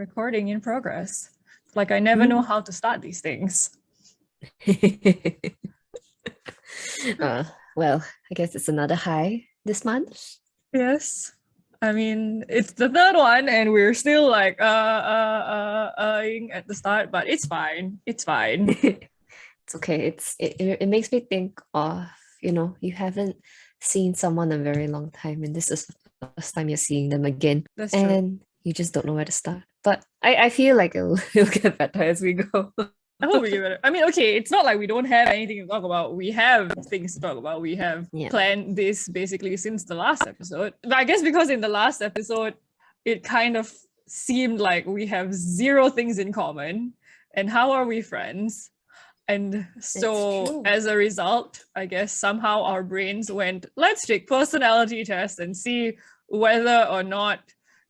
Recording in progress. Like I never know how to start these things. Well, I guess it's another high this month. Yes. I mean, it's the third one and we're still like at the start, but it's fine. It's fine. It's okay. It makes me think of, you haven't seen someone a very long time, and this is the first time you're seeing them again. That's true. And you just don't know where to start. But I feel like it'll get better as we go. I hope we get better. I mean, okay, it's not like we don't have anything to talk about. We have things to talk about. We have planned this basically since the last episode. But I guess because in the last episode, it kind of seemed like we have zero things in common. And how are we friends? And so as a result, I guess somehow our brains went, let's take personality tests and see whether or not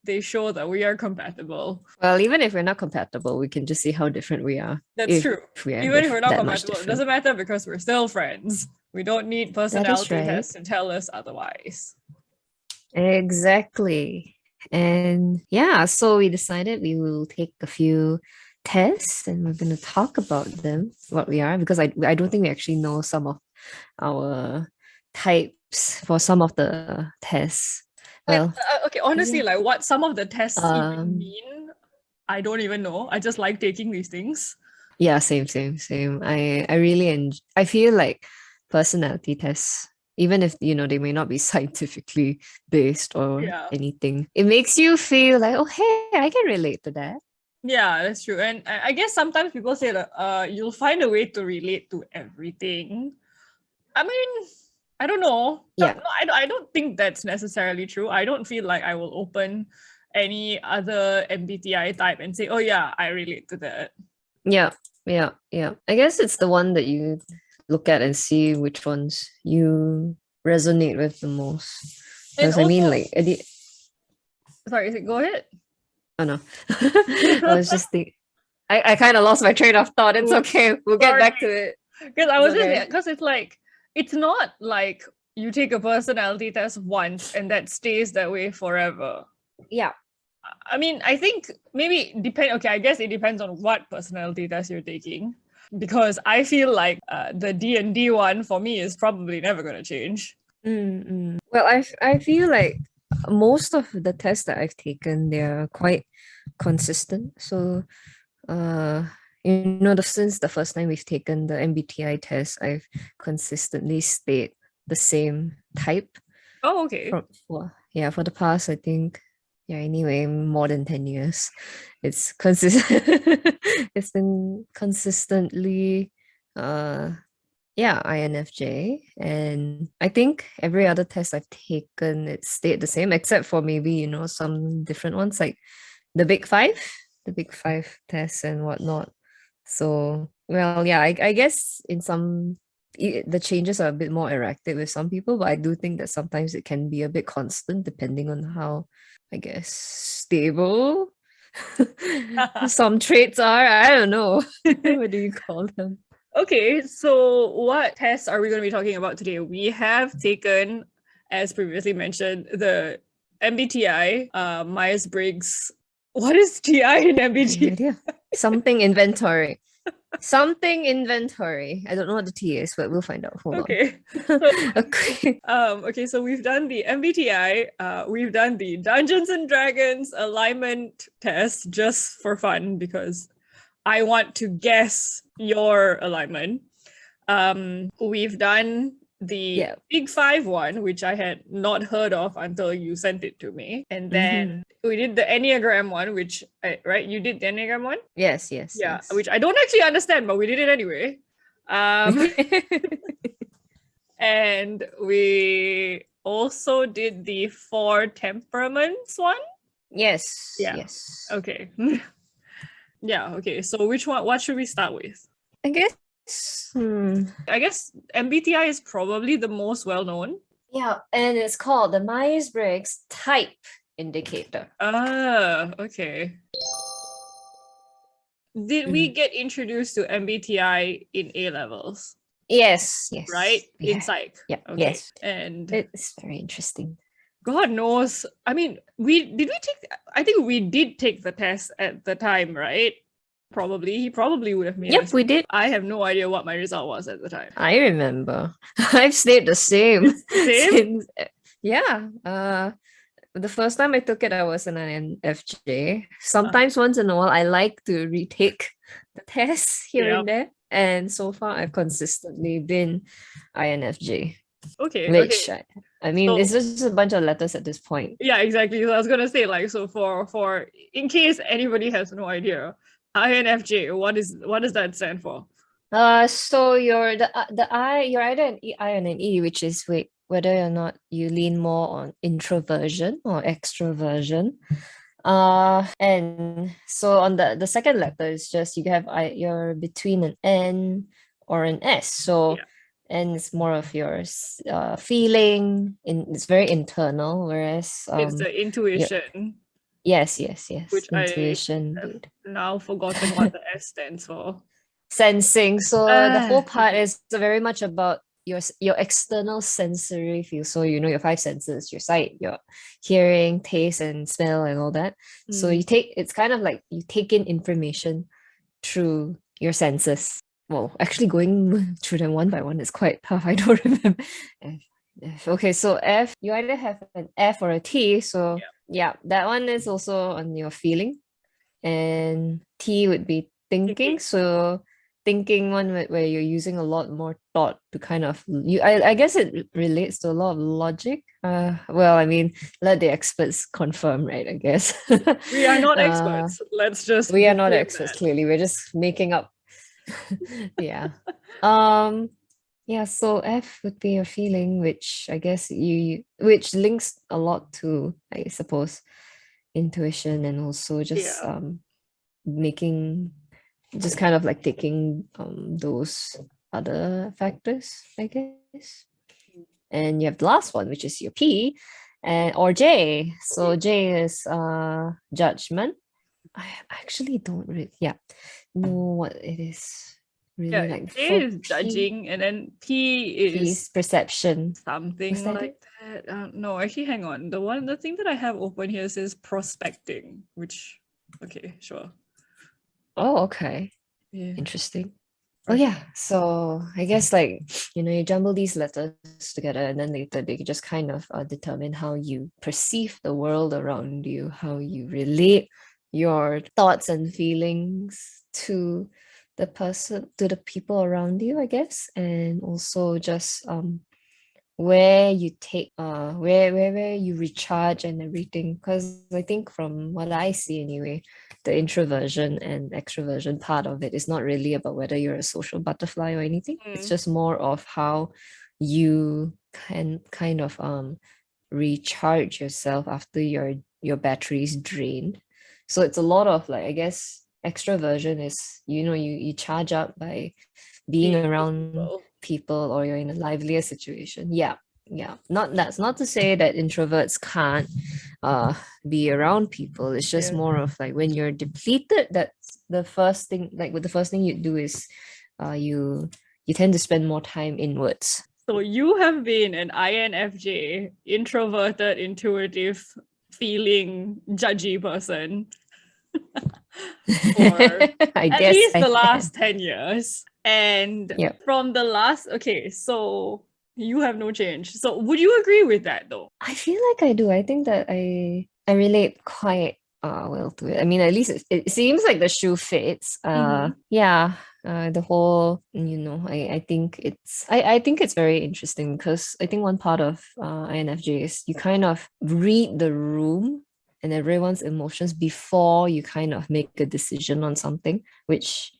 they show that we are compatible. Well, even if we're not compatible, we can just see how different we are. That's true. Even if we're not compatible, it doesn't matter because we're still friends. We don't need personality tests to tell us otherwise. Exactly. And yeah, so we decided we will take a few tests and we're going to talk about them, what we are, because I don't think we actually know some of our types for some of the tests. Well, okay, honestly, like what some of the tests even mean, I don't even know. I just like taking these things. Yeah, same. I really I feel like personality tests, even if they may not be scientifically based or anything, it makes you feel like, oh hey, I can relate to that. Yeah, that's true. And I guess sometimes people say that you'll find a way to relate to everything. I mean, I don't know. Yeah. No, I don't think that's necessarily true. I don't feel like I will open any other MBTI type and say, oh yeah, I relate to that. Yeah. I guess it's the one that you look at and see which ones you resonate with the most. Because I mean, like, sorry, go ahead. Oh no. I was just thinking, I kind of lost my train of thought. It's okay. We'll get back to it. Because I was just, because it's like, it's not like you take a personality test once and that stays that way forever. Yeah. I mean, I think maybe I guess it depends on what personality test you're taking, because I feel like the D&D one for me is probably never going to change. Well, I feel like most of the tests that I've taken, they're quite consistent. So since the first time we've taken the MBTI test, I've consistently stayed the same type. Oh, okay. For the past, I think, anyway, more than 10 years. It's consistent. It's been consistently INFJ. And I think every other test I've taken, it stayed the same, except for maybe, some different ones like the Big Five tests and whatnot. So, well, yeah, I guess the changes are a bit more erratic with some people, but I do think that sometimes it can be a bit constant depending on how, I guess, stable some traits are. I don't know. What do you call them? Okay, so what tests are we going to be talking about today? We have taken, as previously mentioned, the MBTI, Myers-Briggs. What is TI in MBTI? Something inventory. Something inventory. I don't know what the T is, but we'll find out. Hold on. Okay, so we've done the MBTI. We've done the Dungeons and Dragons alignment test just for fun because I want to guess your alignment. We've done the Big Five one, which I had not heard of until you sent it to me. And then we did the Enneagram one, which, right? You did the Enneagram one? Yes. Yeah, which I don't actually understand, but we did it anyway. And we also did the 4 temperaments one. Yes. Yeah. Yes. Okay. Yeah, okay. So what should we start with? I guess MBTI is probably the most well-known. Yeah, and it's called the Myers-Briggs Type Indicator. Okay. Did we get introduced to MBTI in A-levels? Yes. Right? In psych. Yeah. Okay. Yes. And it's very interesting. God knows. I mean, I think we did take the test at the time, right? Probably. He probably would have made Yep, us. we did. I have no idea what my result was at the time. I remember. I've stayed the same. It's the same? Since, yeah. The first time I took it, I was an INFJ. Sometimes once in a while, I like to retake the test here and there. And so far, I've consistently been INFJ. Okay. Which I mean, So- it's just a bunch of letters at this point. Yeah, exactly. So I was gonna say, like, so for in case anybody has no idea, INFJ, what does that stand for? So you're you're either an I and an E, which is whether or not you lean more on introversion or extroversion. And so on the second letter is just you're between an N or an S. So N is more of your feeling, it's very internal, whereas It's the intuition. Yes. Which intuition. I have now forgotten what the S stands for. Sensing. So the whole part is very much about your external sensory feel. So your 5 senses, your sight, your hearing, taste, and smell, and all that. So it's kind of like you take in information through your senses. Well, actually going through them one by one is quite tough. I don't remember. Okay, so F, you either have an F or a T. So yeah, that one is also on your feeling. And T would be thinking. So thinking one where you're using a lot more thought to kind of I guess it relates to a lot of logic. Well, I mean, let the experts confirm, right? I guess. We are not experts. We are not experts, clearly. We're just making up. Yeah. Yeah, so F would be your feeling, which I guess which links a lot to, I suppose, intuition, and also just just kind of like taking those other factors, I guess. And you have the last one, which is your P or J. So J is judgment. I actually don't really know what it is. Really, like J is judging, and then P is perception. Something like that. No, actually, hang on. The thing that I have open here says prospecting, which okay, sure. Oh, okay. Yeah. Interesting. Oh yeah. So I guess like you jumble these letters together, and then later they just kind of determine how you perceive the world around you, how you relate your thoughts and feelings to the people around you, I guess, and also just where you take where you recharge and everything. Because I think from what I see anyway, the introversion and extroversion part of it is not really about whether you're a social butterfly or anything. It's just more of how you can kind of recharge yourself after your battery's drained. So it's a lot of like, I guess, extroversion is you charge up by being around people, or you're in a livelier situation. That's not to say that introverts can't be around people. It's just more of like when you're depleted, that's the first thing. Like the first thing you do is you tend to spend more time inwards. So you have been an INFJ, introverted, intuitive, feeling, judgy person for at least the last 10 years. And from the last, okay, so you have no change. So would you agree with that though? I feel like I do. I think that I relate quite well to it. I mean, at least it seems like the shoe fits. The whole, I think it's very interesting, because I think one part of INFJ is you kind of read the room and everyone's emotions before you kind of make a decision on something, which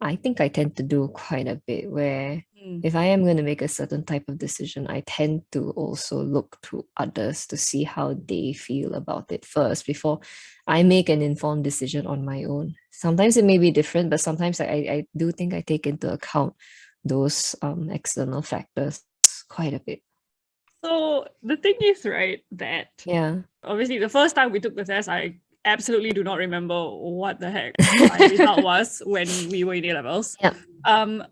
I think I tend to do quite a bit, where if I am going to make a certain type of decision, I tend to also look to others to see how they feel about it first before I make an informed decision on my own. Sometimes it may be different, but sometimes I do think I take into account those external factors quite a bit. So the thing is, right, that obviously the first time we took the test, I absolutely do not remember what the heck my result was when we were in A-levels.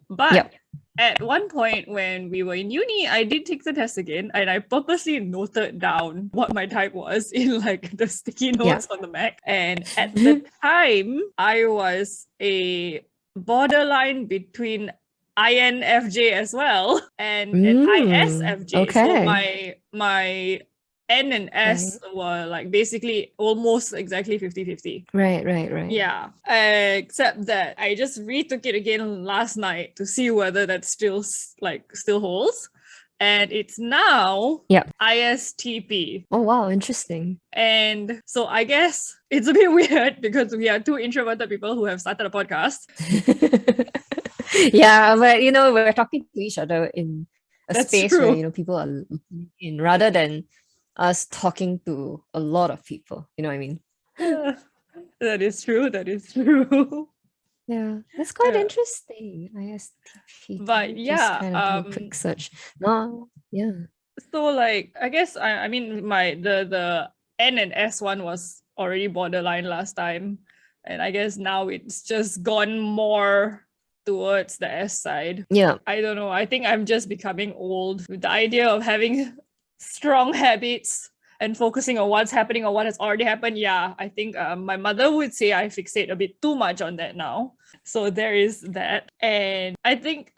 But at one point when we were in uni, I did take the test again, and I purposely noted down what my type was in like the sticky notes on the Mac. And at the time, I was a borderline between INFJ as well and an ISFJ. Okay. So my N and S were like basically almost exactly 50-50. Right. Yeah. Except that I just retook it again last night to see whether that still holds. And it's now ISTP. Oh wow, interesting. And so I guess it's a bit weird because we are two introverted people who have started a podcast. Yeah, but we're talking to each other in a That's space true. where people are in, rather than us talking to a lot of people. You know what I mean? That is true. Yeah, that's quite interesting. ISTP. But just kind of do a quick search. No, yeah. So like I guess I mean the N and S one was already borderline last time, and I guess now it's just gone more towards the S side. Yeah. I don't know. I think I'm just becoming old with the idea of having strong habits and focusing on what's happening or what has already happened. Yeah, I think my mother would say I fixate a bit too much on that now. So there is that. And I think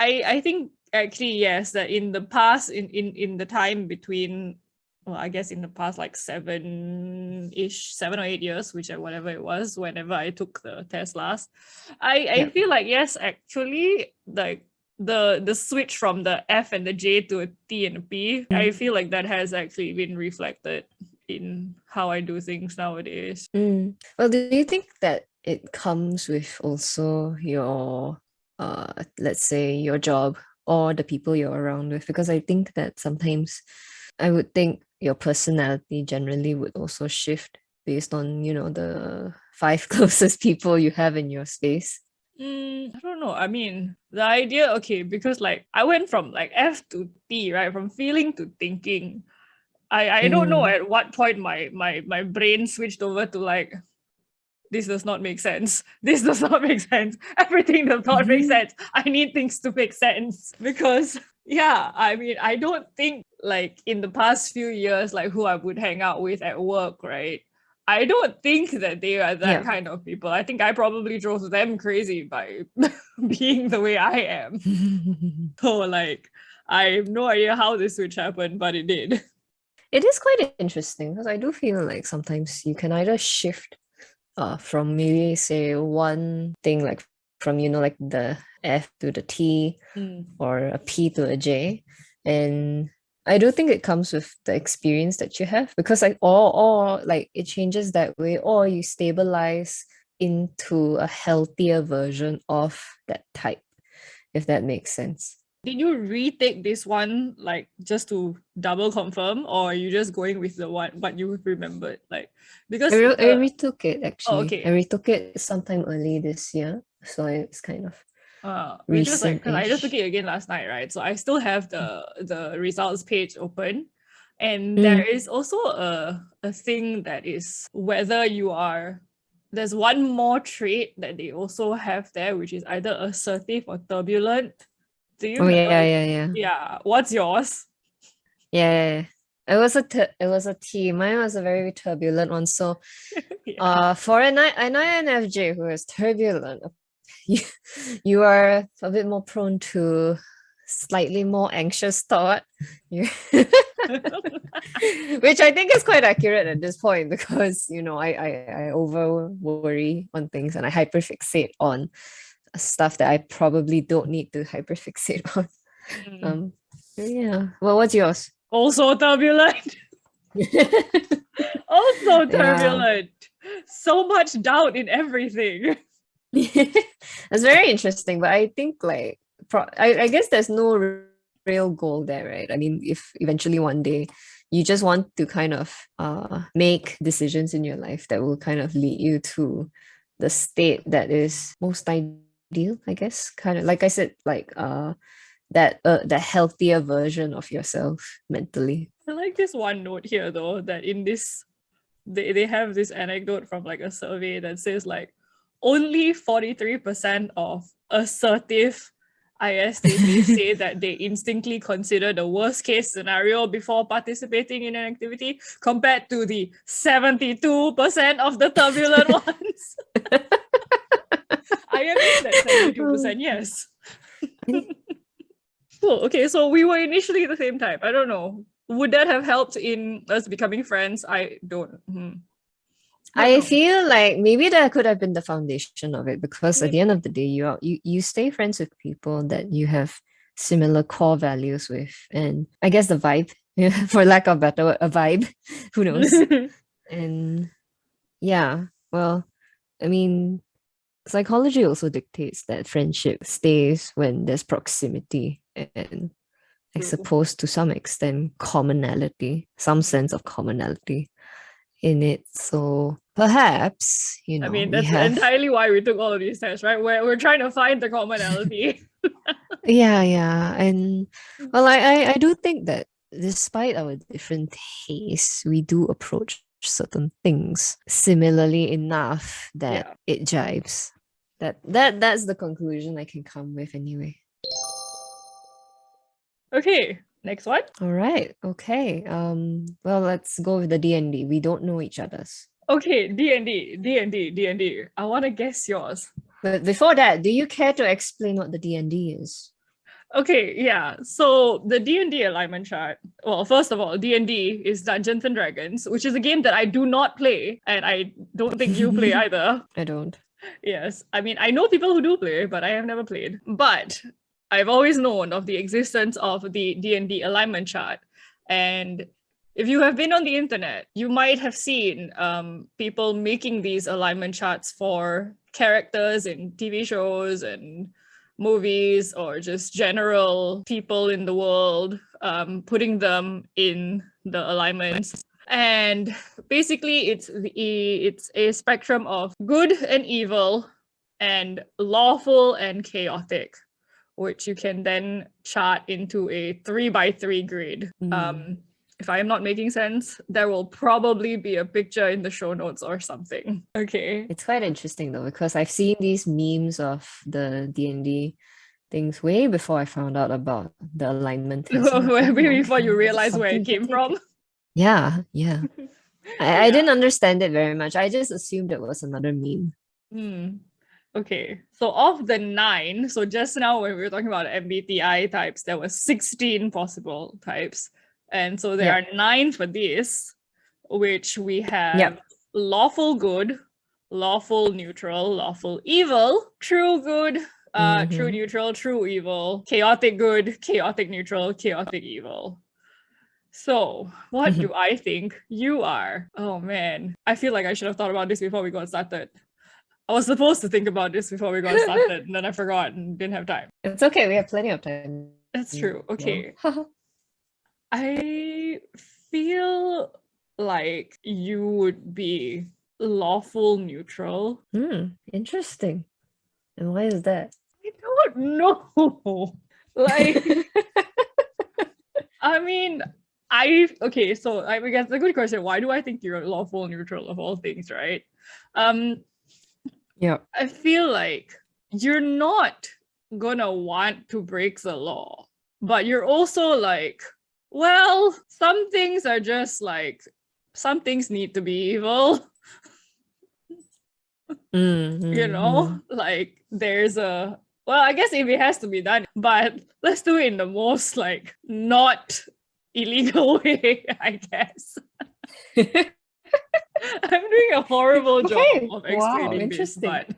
actually yes, that in the past, in the time between, well, I guess in the past like 7 or 8 years, whatever it was, whenever I took the test last, I feel like yes, actually, like the switch from the F and the J to a T and a P, I feel like that has actually been reflected in how I do things nowadays. Well, do you think that it comes with also your let's say your job or the people you're around with? Because I think that sometimes I would think your personality generally would also shift based on the 5 closest people you have in your space. I don't know. I mean, the idea, okay, because like I went from like F to T, right? From feeling to thinking. I don't know at what point my brain switched over to like, this does not make sense. This does not make sense. Everything does not make sense. I need things to make sense. Because yeah, I mean, I don't think like in the past few years, like who I would hang out with at work, right? I don't think that they are that kind of people. I think I probably drove them crazy by being the way I am. So like, I have no idea how this switch happened, but it did. It is quite interesting because I do feel like sometimes you can either shift from maybe say one thing like from like the F to the T or a P to a J, and I do think it comes with the experience that you have, because like or like it changes that way, or you stabilize into a healthier version of that type, if that makes sense. Did you retake this one like just to double confirm, or are you just going with the one what you remembered? Like because I retook it actually. Oh, okay. I retook it sometime early this year, so it's kind of because like I just took it again last night, right? So I still have the results page open, and there is also a thing that is whether you are. There's one more trait that they also have there, which is either assertive or turbulent. Do you? Yeah. What's yours? Yeah. It was a T. Mine was a very turbulent one. So, for an INFJ who is turbulent, you are a bit more prone to slightly more anxious thought, which I think is quite accurate at this point, because I over worry on things and I hyperfixate on stuff that I probably don't need to hyperfixate on. Yeah. Well, what's yours? Also turbulent. Also turbulent. Yeah. So much doubt in everything. It's very interesting, but I think like I guess there's no real goal there, right? I mean, if eventually one day you just want to kind of make decisions in your life that will kind of lead you to the state that is most ideal, I guess, kind of like I said, like that healthier version of yourself mentally. I like this one note here though, that in this they have this anecdote from like a survey that says like only 43% of assertive ISTP say that they instinctively consider the worst case scenario before participating in an activity compared to the 72% of the turbulent ones. I am in that 72%, yes. Cool. Okay, so we were initially the same type. I don't know. Would that have helped in us becoming friends? I don't. I feel like maybe that could have been the foundation of it, because at the end of the day, you stay friends with people that you have similar core values with, and I guess the vibe, for lack of better word, a vibe. Who knows? And yeah, well, I mean, psychology also dictates that friendship stays when there's proximity and, I suppose, to some extent, commonality, some sense of commonality in it. So perhaps, I mean, that's entirely why we took all of these tests, right? We're trying to find the commonality. yeah. And well, I do think that despite our different tastes, we do approach certain things similarly enough that it jives. That's the conclusion I can come with anyway. Okay, next one. All right. Okay. Well, let's go with the D&D. We don't know each other's. Okay, D&D. I want to guess yours. But before that, do you care to explain what the D&D is? Okay, yeah. So the D&D alignment chart. Well, first of all, D&D is Dungeons and Dragons, which is a game that I do not play, and I don't think you play either. I don't. Yes. I mean, I know people who do play, but I have never played. But I've always known of the existence of the D&D alignment chart. And if you have been on the internet, you might have seen people making these alignment charts for characters in TV shows and movies, or just general people in the world, putting them in the alignments. And basically, it's a spectrum of good and evil and lawful and chaotic, which you can then chart into a 3x3 grid. If I am not making sense, there will probably be a picture in the show notes or something. Okay. It's quite interesting though, because I've seen these memes of the D&D things way before I found out about the alignment test. Before you realize where it came from. Yeah. I didn't understand it very much. I just assumed it was another meme. Okay, so of the 9, so just now when we were talking about MBTI types, there were 16 possible types. And so there are 9 for this, which we have lawful good, lawful neutral, lawful evil, true good, true neutral, true evil, chaotic good, chaotic neutral, chaotic evil. So what do I think you are? Oh man, I feel like I should have thought about this before we got started. I was supposed to think about this before we got started, and then I forgot and didn't have time. It's okay, we have plenty of time. That's true. Okay. I feel like you would be lawful neutral. Interesting. And why is that? I don't know. Like, I mean, so I guess the good question, why do I think you're lawful neutral of all things, right? Yeah. I feel like you're not gonna want to break the law, but you're also like, well, some things are just like, some things need to be evil. You know, like there's well, I guess if it has to be done, but let's do it in the most like not illegal way, I guess. I'm doing a horrible job of explaining this, but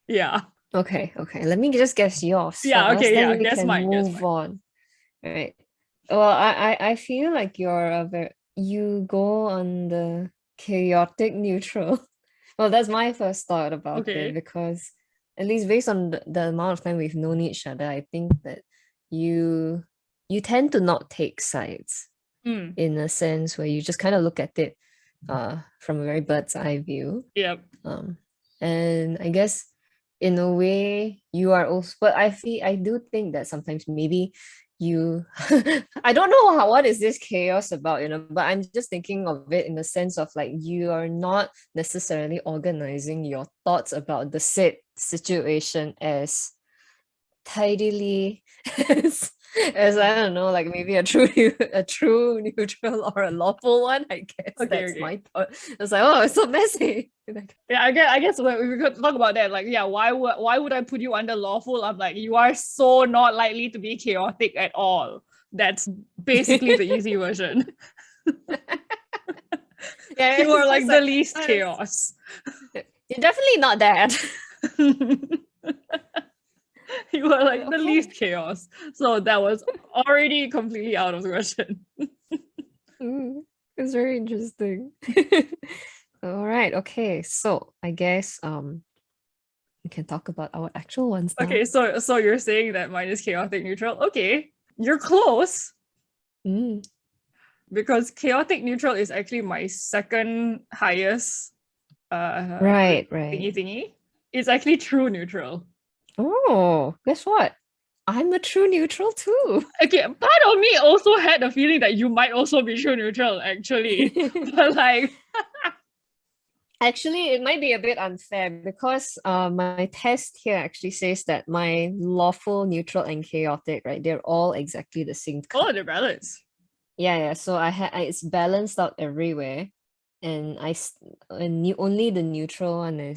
yeah. Okay. Let me just guess yours. Yeah, okay, then yeah. we Guess can mine. move on. All right. Well, I feel like you go on the chaotic neutral. Well, that's my first thought about it, because at least based on the amount of time we've known each other, I think that you tend to not take sides in a sense where you just kind of look at it from a very bird's eye view. Yep. And I guess in a way you are also, but I do think that sometimes maybe you I don't know what is this chaos about, but I'm just thinking of it in the sense of like you are not necessarily organizing your thoughts about the said situation as tidily as I don't know, like maybe a true neutral or a lawful one. I guess that's my thought. It's like, oh, it's so messy. Yeah, I guess we could talk about that. Like, yeah, why would I put you under lawful? I'm like, you are so not likely to be chaotic at all. That's basically the easy version. Yeah, you are like the least chaos. You're definitely not that. You are like the least chaos. So that was already completely out of the question. It's very interesting. All right. Okay. So I guess we can talk about our actual ones now. Okay. So you're saying that mine is chaotic neutral. Okay. You're close. Because chaotic neutral is actually my second highest right. thingy. It's actually true neutral. Oh, guess what? I'm a true neutral too. Okay, part of me also had a feeling that you might also be true neutral, actually. But like actually, it might be a bit unfair because my test here actually says that my lawful, neutral, and chaotic, right? They're all exactly the same color. Oh, they're balanced. Yeah. So it's balanced out everywhere, and only the neutral one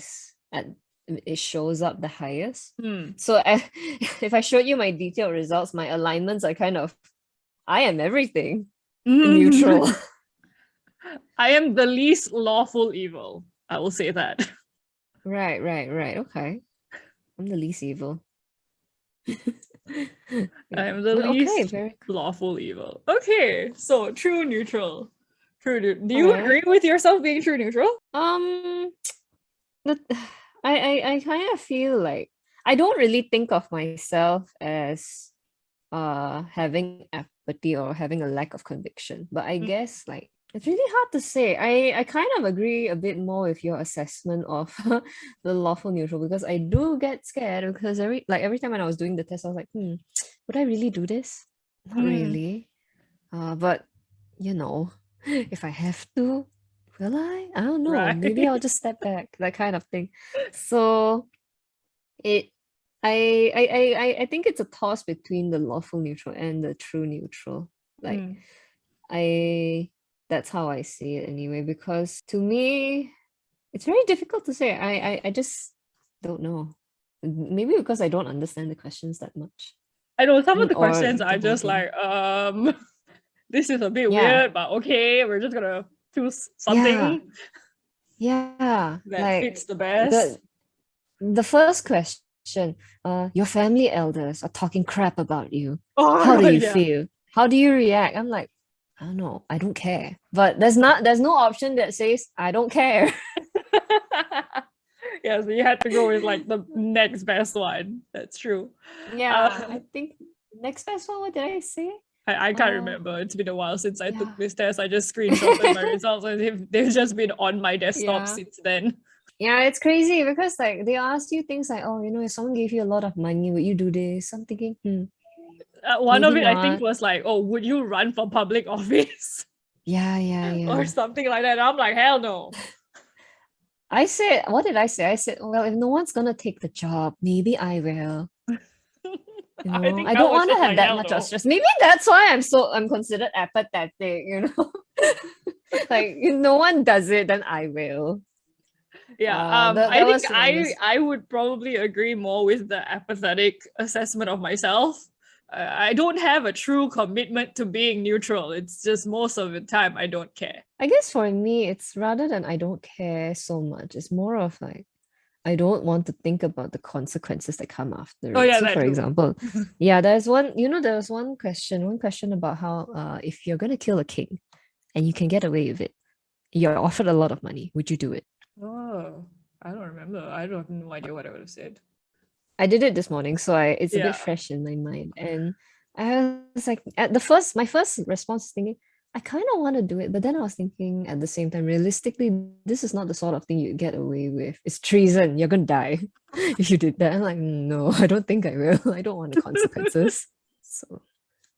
it shows up the highest. So if I showed you my detailed results, my alignments are kind of, I am everything neutral. I am the least lawful evil. I will say that. Right. Okay. I'm the least evil. I am the least lawful evil. Okay, so true neutral. Do you agree with yourself being true neutral? I kind of feel like I don't really think of myself as having apathy or having a lack of conviction, but I guess like it's really hard to say. I kind of agree a bit more with your assessment of the lawful neutral, because I do get scared, because every time when I was doing the test, I was like, would I really do this? Not really. But you know, if I have to, will I? I don't know. Right. Maybe I'll just step back, that kind of thing. So I think it's a toss between the lawful neutral and the true neutral. Like that's how I see it anyway, because to me it's very difficult to say. I just don't know. Maybe because I don't understand the questions that much. I know some of the questions are just like, this is a bit weird, but okay, we're just gonna choose something. Yeah. That fits the best. The first question, your family elders are talking crap about you. How do you feel? How do you react? I'm like, I don't know. I don't care. But there's no option that says I don't care. Yeah, so you had to go with like the next best one. That's true. Yeah, I think next best one. What did I say? I can't remember. It's been a while since I took this test. I just screenshotted my results, and they've just been on my desktop since then. Yeah, it's crazy because like they ask you things like, oh, if someone gave you a lot of money, would you do this? I'm thinking, one of it I think was like, oh, would you run for public office? Yeah. Or something like that. I'm like, hell no. I said, what did I say? I said, well, if no one's gonna take the job, maybe I will. I don't want to have that much of stress. Maybe that's why I'm considered apathetic, like if no one does it, then I will. Yeah, I think I would probably agree more with the apathetic assessment of myself. I don't have a true commitment to being neutral. It's just most of the time I don't care. I guess for me, it's rather than I don't care so much. It's more of like I don't want to think about the consequences that come after. Oh, yeah, so for example, there's one, there was one question about how if you're gonna kill a king and you can get away with it, you're offered a lot of money, would you do it? Oh, I don't remember. I don't have no idea what I would have said. I did it this morning, so it's a bit fresh in my mind. And I was like, my first response is thinking, I kind of want to do it, but then I was thinking at the same time, realistically, this is not the sort of thing you get away with. It's treason. You're gonna die if you did that. I'm like, no, I don't think I will. I don't want the consequences. So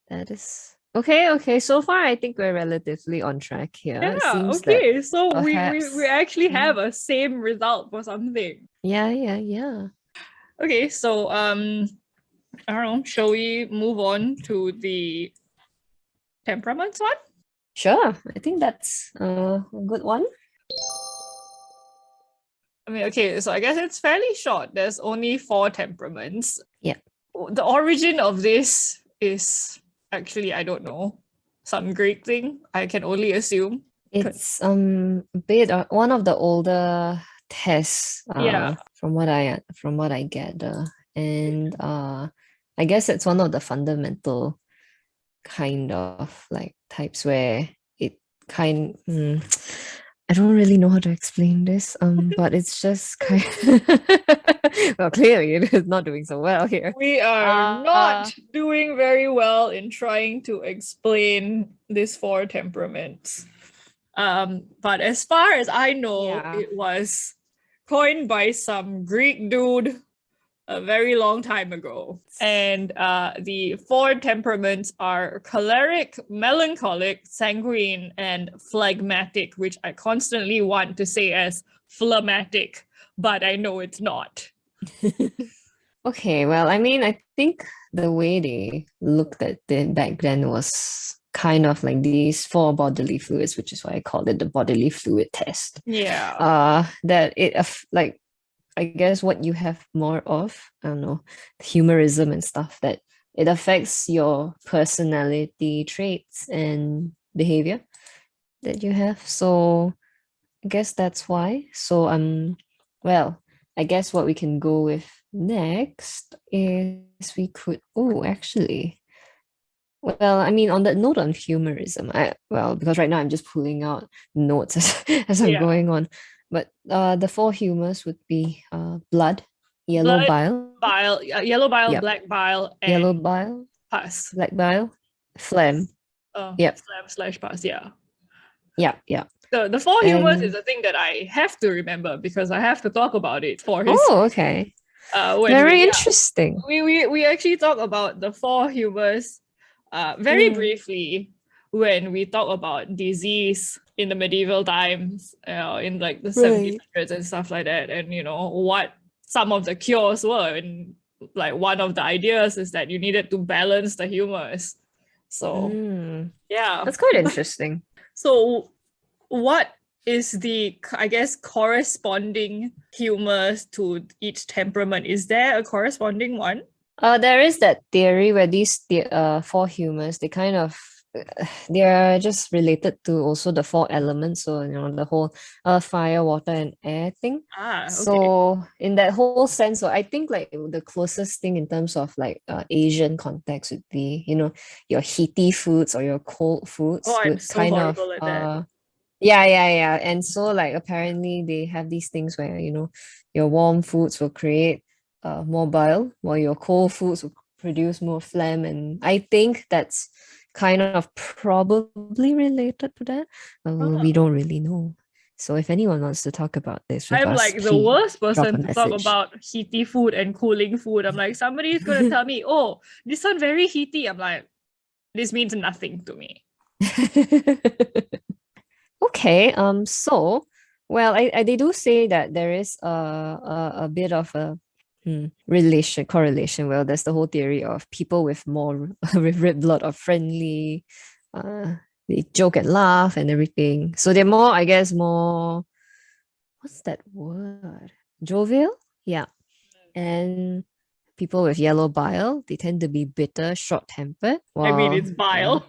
that is okay. So far, I think we're relatively on track here. Yeah. Okay. So perhaps, we actually have a same result for something. Yeah. Okay. So I don't know. Shall we move on to the temperaments one? Sure, I think that's a good one. I mean, okay, so I guess it's fairly short. There's only 4 temperaments. Yeah. The origin of this is actually, I don't know, some Greek thing. I can only assume. It's a bit one of the older tests Yeah. from what I gather. And I guess it's one of the fundamental kind of like types where it I don't really know how to explain this, but it's just kind well, clearly it is not doing so well here. We are not doing very well in trying to explain these 4 temperaments. But as far as I know, it was coined by some Greek dude a very long time ago. And the 4 temperaments are choleric, melancholic, sanguine, and phlegmatic, which I constantly want to say as phlegmatic, but I know it's not. Okay, well, I mean, I think the way they looked at it back then was kind of like these 4 bodily fluids, which is why I called it the bodily fluid test. Yeah. That it like I guess what you have more of, I don't know, humorism and stuff, that it affects your personality traits and behavior that you have. So I guess that's why. So well, I guess what we can go with next is we could actually. Well, I mean, on that note on humorism, because right now I'm just pulling out notes as I'm going on. But the 4 humors would be blood, yellow bile, yellow bile, black bile, and yellow bile, pus. black bile, phlegm. Phlegm/pus, yeah. Yeah. The 4 humors is a thing that I have to remember because I have to talk about it for his. Oh, okay. Very interesting. We actually talk about the 4 humors very briefly when we talk about disease in the medieval times, in like the 1700s and stuff like that, and what some of the cures were, and like one of the ideas is that you needed to balance the humors. So yeah, that's quite interesting. So what is the, I guess, corresponding humors to each temperament? Is there a corresponding one? There is that theory where these 4 humors, they are just related to also the 4 elements. So the whole earth, fire, water, and air thing. Okay. So in that whole sense, so I think like the closest thing in terms of like Asian context would be your heaty foods or your cold foods. Oh, I'm so horrible at that. Yeah. And so like apparently they have these things where your warm foods will create more bile, while your cold foods will produce more phlegm, and I think that's kind of probably related to that. We don't really know. So if anyone wants to talk about this with I'm us, like the worst person to talk message. about heaty food and cooling food. I'm like, somebody's gonna tell me, oh, this one very heaty. I'm like, this means nothing to me. Okay. So, well, they do say that there is a bit of a correlation. Well, there's the whole theory of people with more with red blood are friendly, they joke and laugh and everything. So they're more, I guess, more, what's that word? Jovial? Yeah. And people with yellow bile, they tend to be bitter, short-tempered. I mean, it's bile.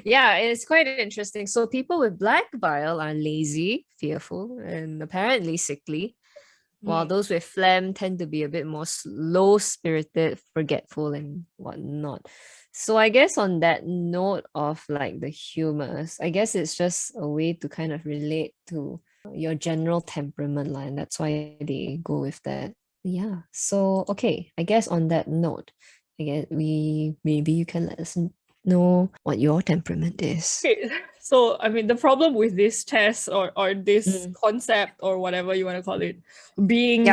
Yeah, it's quite interesting. So people with black bile are lazy, fearful, and apparently sickly, while those with phlegm tend to be a bit more low-spirited, forgetful, and whatnot. So I guess on that note of like the humors, I guess it's just a way to kind of relate to your general temperament line. That's why they go with that. Yeah. So okay, I guess on that note, I guess maybe you can let us know what your temperament is. Okay. So, I mean, the problem with this test or this concept or whatever you want to call it being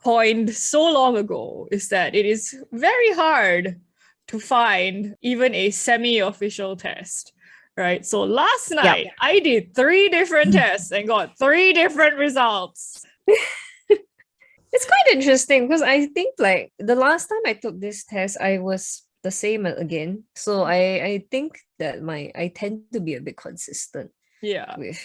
coined so long ago is that it is very hard to find even a semi-official test, right? So last night, I did 3 different tests and got 3 different results. It's quite interesting because I think like the last time I took this test, I was the same again. So I think that I tend to be a bit consistent Yeah. with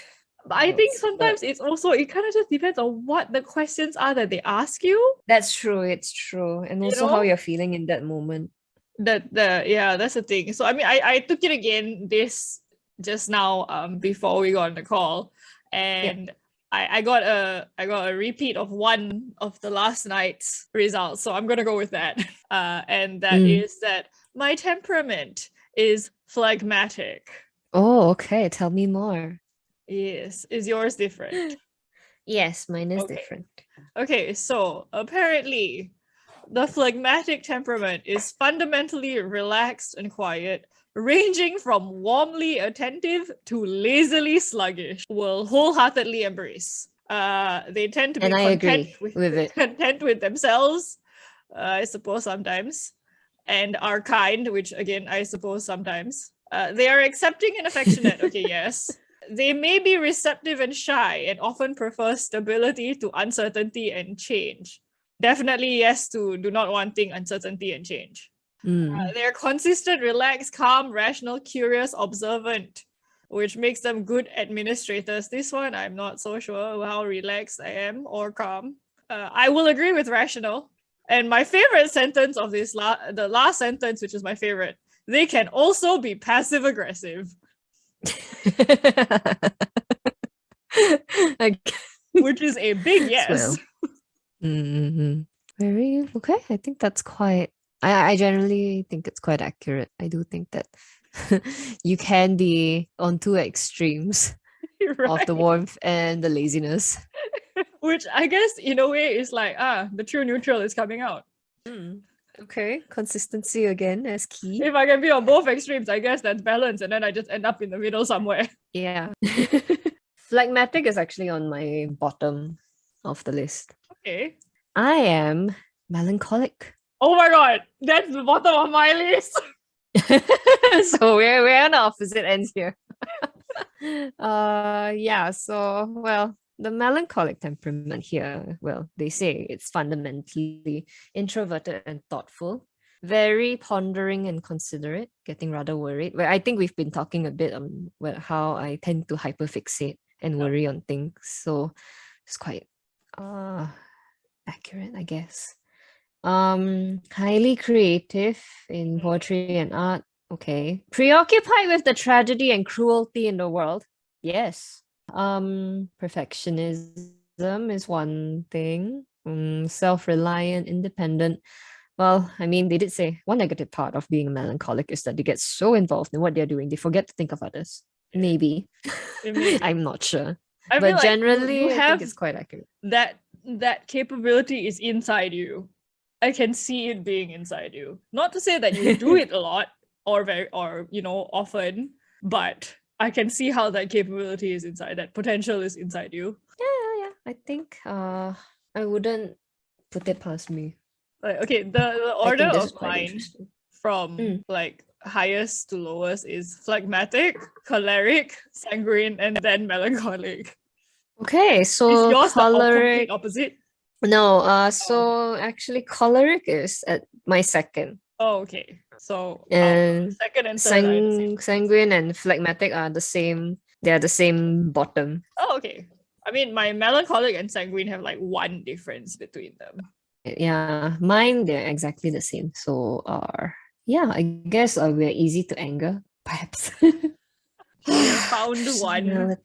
But I think notes, sometimes but it's also, it kind of just depends on what the questions are that they ask you. that's true. It's true, and You also how know? you're feeling in that moment. Yeah, that's the thing. So I mean, I took it again this just now before we got on the call, Yeah. and I got a repeat of one of the last night's results. So I'm gonna go with that. And that is that my temperament is phlegmatic. Oh, okay. Tell me more. Yes. Is yours different? Yes, mine is Okay. different. Okay, so apparently the phlegmatic temperament is fundamentally relaxed and quiet, ranging from warmly attentive to lazily sluggish, will wholeheartedly embrace. They tend to be And I agree with it. content with themselves, I suppose sometimes, and are kind, which again I suppose sometimes. They are accepting and affectionate. Okay, yes. They may be receptive and shy and often prefer stability to uncertainty and change. Definitely yes to do not wanting uncertainty and change. They're consistent, relaxed, calm, rational, curious, observant, which makes them good administrators. This one, I'm not so sure how relaxed I am or calm. I will agree with rational. And my favorite sentence of this, the last sentence, which is my favorite, they can also be passive aggressive. Which is a big yes. Well. Very okay. I think that's quite. I generally think it's quite accurate. I do think that you can be on two extremes of the warmth and the laziness. Which I guess in a way is like, the true neutral is coming out. Okay, consistency again as key. If I can be on both extremes, I guess that's balance, and then I just end up in the middle somewhere. Yeah. Phlegmatic is actually on my bottom of the list. Okay. I am melancholic. Oh my god, that's the bottom of my list. So we're on the opposite ends here. Yeah, so well, the melancholic temperament here, well, they say it's fundamentally introverted and thoughtful, very pondering and considerate, getting rather worried. Well, I think we've been talking a bit on how I tend to hyperfixate and worry on things. So it's quite accurate, I guess. Highly creative in poetry and art. Okay. Preoccupied with the tragedy and cruelty in the world. Yes. Perfectionism is one thing. Self-reliant, independent. Well, I mean, they did say one negative part of being melancholic is that they get so involved in what they're doing, they forget to think of others. Maybe. I'm not sure. But generally, I think it's quite accurate. That capability is inside you. I can see it being inside you. Not to say that you do it a lot or often, but I can see how that capability is inside, that potential is inside you. Yeah. I think I wouldn't put it past me. Okay, the order of mine from like highest to lowest is phlegmatic, choleric, sanguine, and then melancholic. Okay, so is yours choleric the opposite? No, so actually choleric is at my second. Oh, okay. So and second and third sanguine and phlegmatic are the same. They are the same bottom. Oh, okay. I mean, my melancholic and sanguine have like one difference between them. Yeah, mine they're exactly the same. So yeah, I guess we're easy to anger, perhaps. We have found one.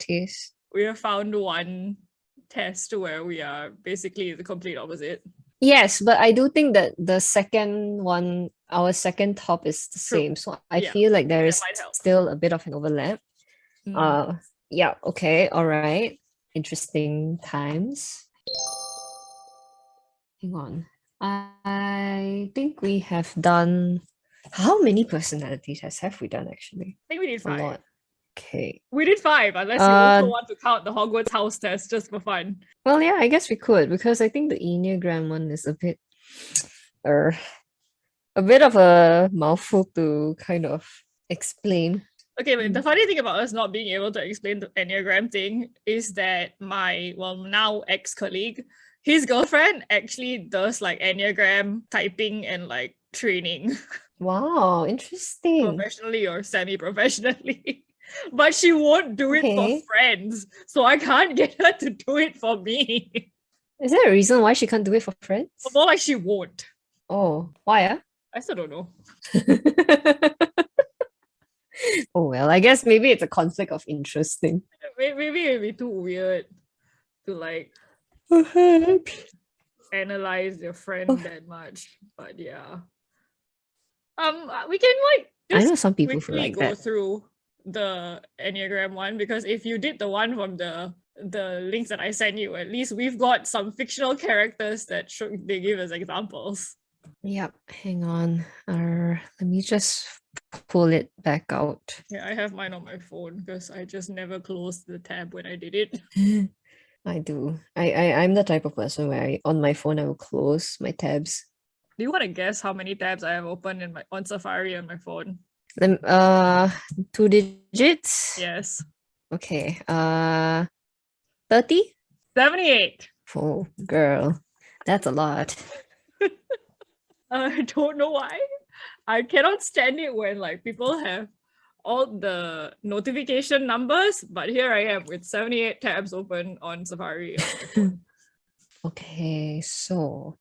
We have found one test where we are basically the complete opposite. Yes, but I do think that the second one, our second top is the same. So I feel like there is still a bit of an overlap. Yeah, okay, all right. Interesting times. Hang on. I think we have done how many personality tests have we done actually? I think we did 5. A lot. Okay. We did 5, unless you also want to count the Hogwarts house test just for fun. Well, yeah, I guess we could, because I think the Enneagram one is a bit of a mouthful to kind of explain. Okay, but the funny thing about us not being able to explain the Enneagram thing is that my now ex-colleague, his girlfriend actually does like Enneagram typing and like training Wow, interesting. professionally or semi-professionally. But she won't do it for Okay. friends. So I can't get her to do it for me. Is there a reason why she can't do it for friends? More like she won't. Oh, why? I still don't know. Oh well, I guess maybe it's a conflict of interest thing. Maybe it'd be too weird to like Perhaps. analyze your Oh. friend that much. But yeah. We can like I just know some people who quickly like go that. through the Enneagram one, because if you did the one from the links that I sent you, at least we've got some fictional characters that they give as examples. Yep, hang on. Let me just pull it back out. Yeah, I have mine on my phone because I just never closed the tab when I did it. I do. I'm the type of person where on my phone I will close my tabs. Do you want to guess how many tabs I have open on Safari on my phone? 2 digits. Yes. Okay. 30? 78. Oh, girl, that's a lot. I don't know why. I cannot stand it when like people have all the notification numbers, but here I am with 78 tabs open on Safari on my phone. Okay, so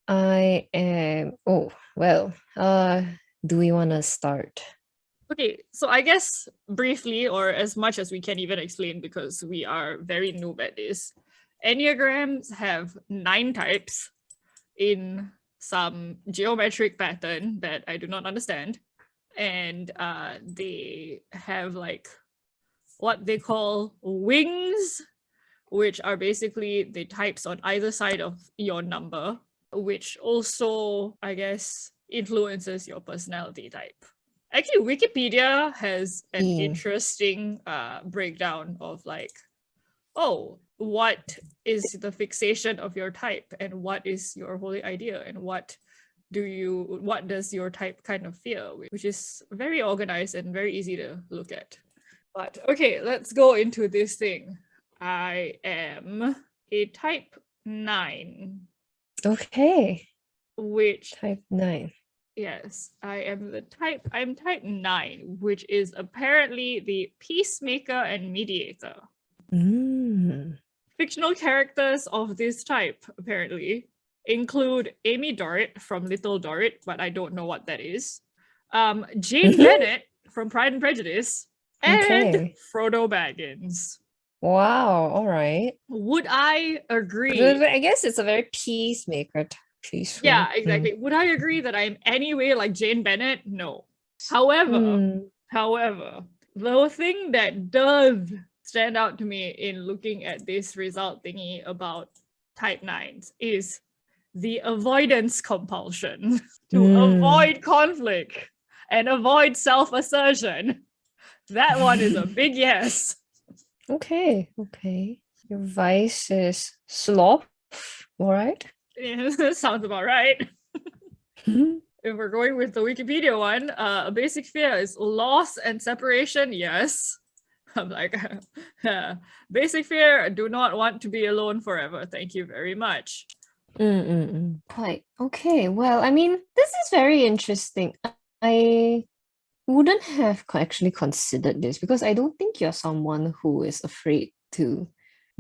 I am. Oh well. Do we want to start? Okay, so I guess briefly, or as much as we can even explain, because we are very noob at this, Enneagrams have 9 types in some geometric pattern that I do not understand. And they have like what they call wings, which are basically the types on either side of your number, which also, I guess, influences your personality type. Actually, Wikipedia has an interesting breakdown of like, oh, what is the fixation of your type and what is your holy idea and what does your type kind of fear, which is very organized and very easy to look at. But okay, let's go into this thing. I am a type 9. Okay. Which type 9. Yes, I'm type 9, which is apparently the peacemaker and mediator. Fictional characters of this type, apparently, include Amy Dorrit from Little Dorrit, but I don't know what that is. Jane Bennett from Pride and Prejudice, and Frodo Baggins. Wow, all right. Would I agree? I guess it's a very peacemaker. Peaceful. Yeah, exactly. Would I agree that I'm anyway like Jane Bennett? No. However, the thing that does stand out to me in looking at this result thingy about type 9s is the avoidance compulsion to avoid conflict and avoid self-assertion. That one is a big yes. Okay. Your vice is sloth, all right? Yeah, sounds about right. If we're going with the Wikipedia one, a basic fear is loss and separation. Yes. I'm like, basic fear, do not want to be alone forever. Thank you very much. Quite. Okay. Well, I mean, this is very interesting. I wouldn't have actually considered this because I don't think you're someone who is afraid to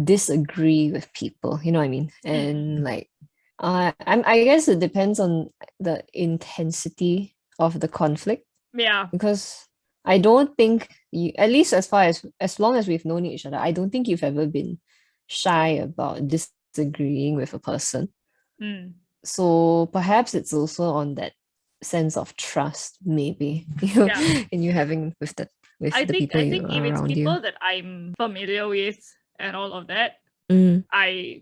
disagree with people. You know what I mean? And like, I guess it depends on the intensity of the conflict. Yeah. Because I don't think you, at least as long as we've known each other, I don't think you've ever been shy about disagreeing with a person. So perhaps it's also on that sense of trust, maybe in you having with the people I think if it's people you. that I'm familiar with and all of that, I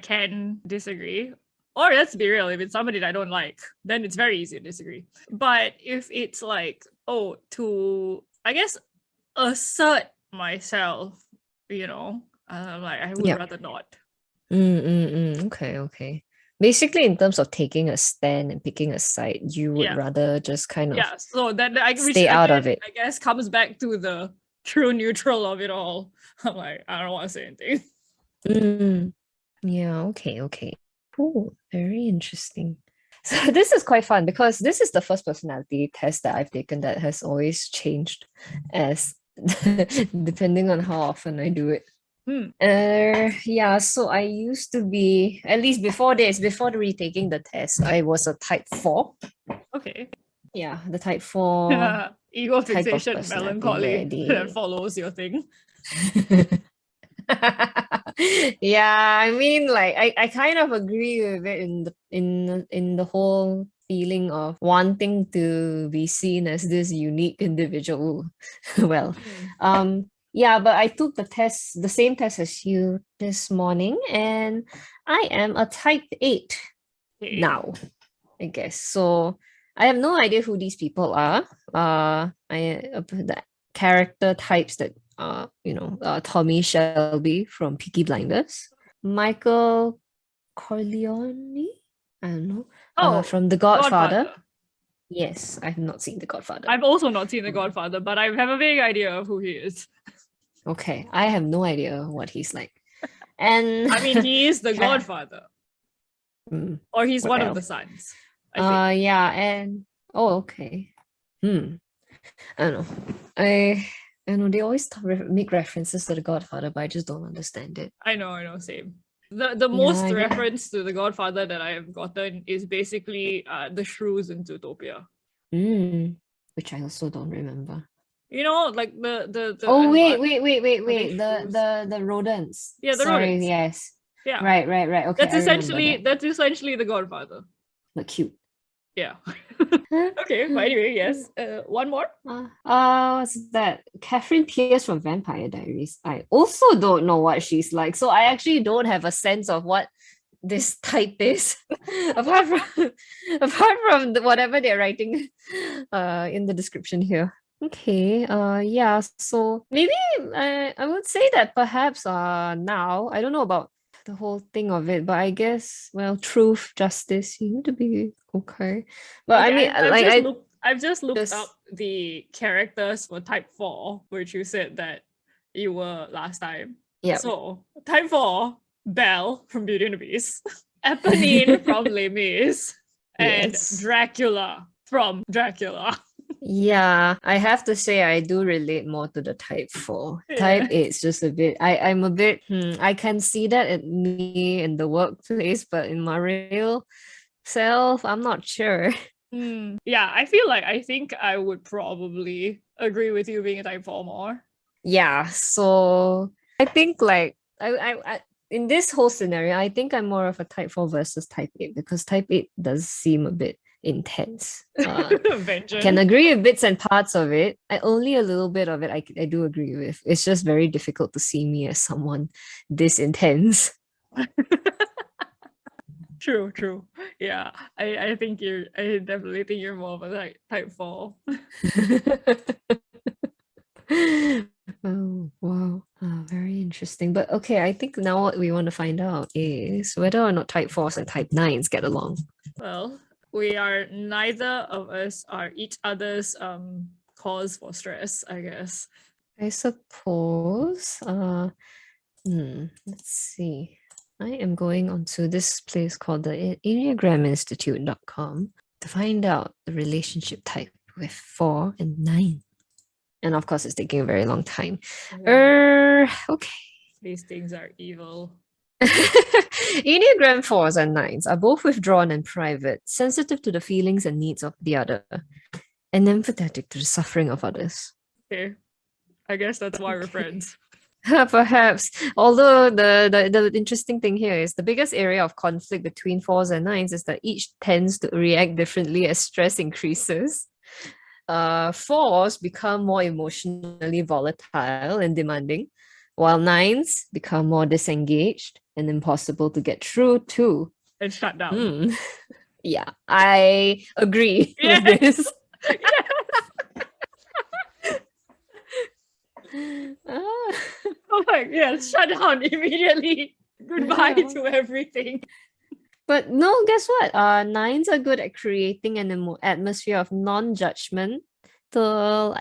can disagree. Or let's be real, if it's somebody that I don't like, then it's very easy to disagree. But if it's like, to I guess assert myself, I would rather not. Okay. Basically, in terms of taking a stand and picking a side, you would rather just kind of so then stay out of it. I guess comes back to the true neutral of it all. I'm like, I don't want to say anything. Yeah, okay. Cool. Very interesting. So this is quite fun because this is the first personality test that I've taken that has always changed as depending on how often I do it. Yeah, so I used to be, at least before this, before retaking the test, I was a type 4. Okay. Yeah, the type 4 Ego type of fixation, personality melancholy where that they follows your thing. yeah, I mean, like I kind of agree with it in the whole feeling of wanting to be seen as this unique individual. Well, yeah, but I took the same test as you this morning, and I am a type 8 Okay. now, I guess. So I have no idea who these people are. The character types that Tommy Shelby from Peaky Blinders, Michael Corleone, I don't know, Oh, from The Godfather. Godfather. Yes, I have not seen The Godfather. I've also not seen The Godfather, but I have a vague idea of who he is. Okay, I have no idea what he's like. And I mean, he is the Godfather. Or he's one of the sons. I think. Yeah, and okay. I don't know. I know they always make references to The Godfather, but I just don't understand it. I know, same. The most reference to The Godfather that I have gotten is basically the shrews in Zootopia. Which I also don't remember. You know, like the oh wait the rodents. Yeah, the rodents. Yes. Yeah. Right. Okay. That's essentially The Godfather. But cute. Yeah. Okay, but anyway, yes. One more. What's that? Catherine Pierce from Vampire Diaries. I also don't know what she's like, so I actually don't have a sense of what this type is, apart from whatever they're writing, in the description here. Okay. Yeah. So maybe I would say that perhaps now I don't know about the whole thing of it, but I guess truth, justice seem to be okay. But okay, I mean, I've just looked up the characters for type 4, which you said that you were last time. Yeah. So type 4, Belle from Beauty and the Beast, Eponine from Les Mis, and Dracula from Dracula. Yeah, I have to say I do relate more to the type 4. Yeah. Type 8 is just a bit, I'm a bit, I can see that in me in the workplace, but in my real self, I'm not sure. Yeah, I think I would probably agree with you being a type 4 more. Yeah, so I think like I in this whole scenario, I think I'm more of a type 4 versus type 8 because type 8 does seem a bit intense. Can agree with bits and parts of it. Only a little bit of it I do agree with. It's just very difficult to see me as someone this intense. True. Yeah, I definitely think you're more of a type 4. Oh, wow. Very interesting. But okay, I think now what we want to find out is whether or not type 4s and type 9s get along. Well, we are neither of us are each other's cause for stress, I guess. I suppose. Let's see. I am going onto this place called the EnneagramInstitute.com to find out the relationship type with 4 and 9. And of course, it's taking a very long time. Okay. These things are evil. Enneagram 4s and 9s are both withdrawn and private, sensitive to the feelings and needs of the other, and empathetic to the suffering of others. Okay. I guess that's why we're friends. Perhaps. Although the interesting thing here is the biggest area of conflict between 4s and 9s is that each tends to react differently as stress increases. 4s become more emotionally volatile and demanding, while 9s become more disengaged and impossible to get through to. And shut down. Yeah, I agree with this. Oh my god, shut down immediately. Goodbye to everything. But no, guess what? 9s are good at creating an atmosphere of non-judgmental